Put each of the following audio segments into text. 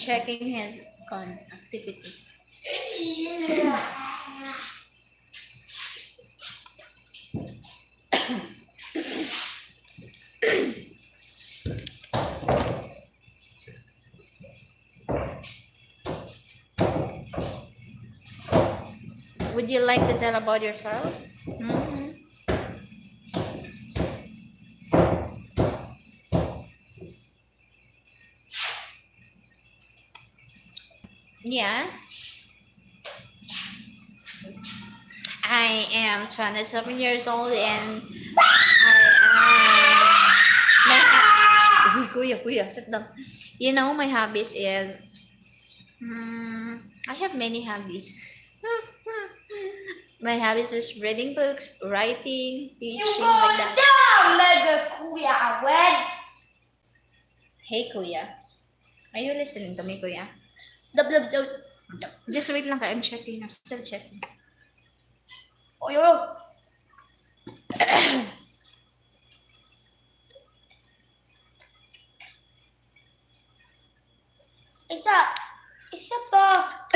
checking his activity. Would you like to tell about yourself? Yeah. I am 27 years old and Kuya, sit down. You know, my hobbies is I have many hobbies. My hobbies is reading books, writing, teaching, like that. Hey, Kuya. Are you listening to me, Kuya? Just wait lang, I'm checking. I'm still checking. Isa pa.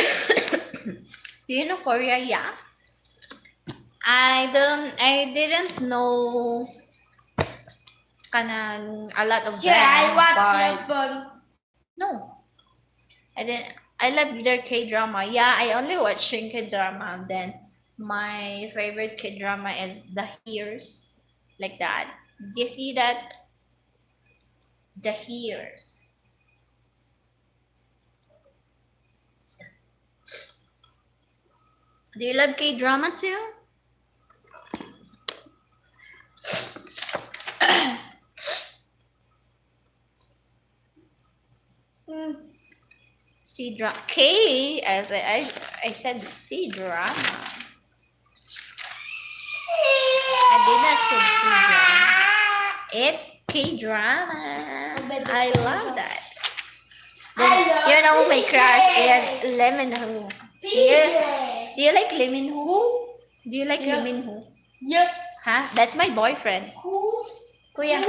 Do you know Korea? Yeah. I didn't know kanang a lot of them. I watch but Japan. no. I didn't. I love their K-drama. Yeah, I only watch K-drama. Then my favorite K-drama is The Hears, like that. Do you see that? The Hears. Do you love K-drama too? C-drama. K. I said C-drama. I did not say C-drama. It's K-drama. I love that. Then, you know my crush is Lee Min-ho. Do you like Lee Min-ho? Do you like Lee Min-ho? Yep. Huh? That's my boyfriend. Kuya.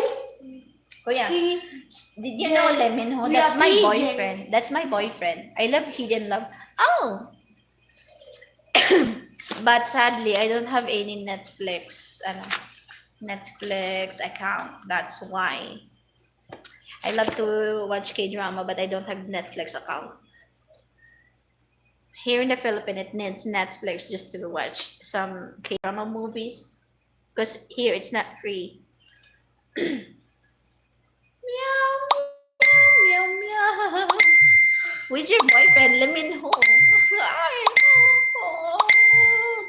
Kuya. Did you know Lee Min-ho? That's my boyfriend. That's my boyfriend. I love Hidden Love. Oh. But sadly, I don't have any Netflix account. That's why. I love to watch K-drama, but I don't have Netflix account. Here in the Philippines, it needs Netflix just to watch some K-drama movies. Because here, it's not free. Meow, meow, meow. Who's your boyfriend? Lee Min-ho. Oh,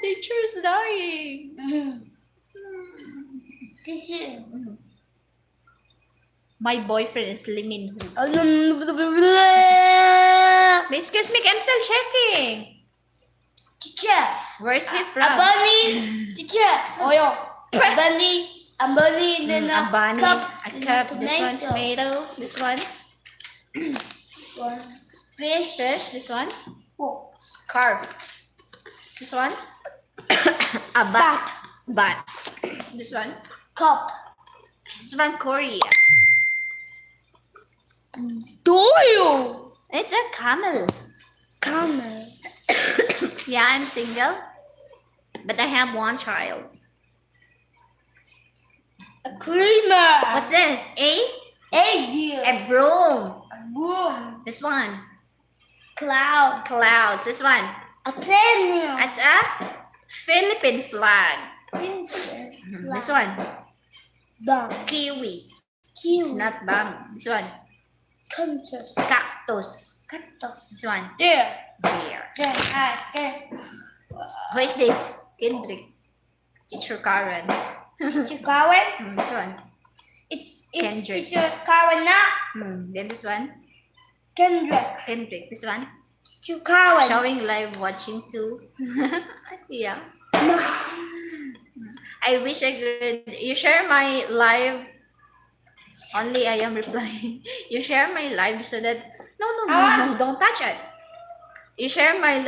teacher's dying. Teacher. My boyfriend is Lee Min-ho. Excuse me, I'm still checking. Teacher. Where's he from? A bunny. Teacher. Oh, yo. A bunny. A bunny. Then a bunny. cup. A cup. This one, tomato. This one. This one. Fish. Fish. This one. Oh. Scarf. This one. A bat. Bat. This one. Cup. It's from Korea. Doyo. It's a camel. Camel. Yeah, I'm single. But I have one child. A creamer. What's this? Egg. A broom. A broom. This one. Cloud. Clouds. This one. A plane. That's a Philippine flag. Princess. This one. Dog. Kiwi. Kiwi. It's not bamboo. This one. Kansas. Cactus. Cactus. This one. There. Bear. There. Who is this? Kendrick. Teacher Karen. Teacher Karen. This one. It's Kendrick. Teacher Karen na. Then this one. Kendrick. Kendrick. This one. Teacher Karen. Showing live watching too. Yeah. I wish I could. You share my live. Only I am replying. You share my live so that no, don't touch it. You share my live.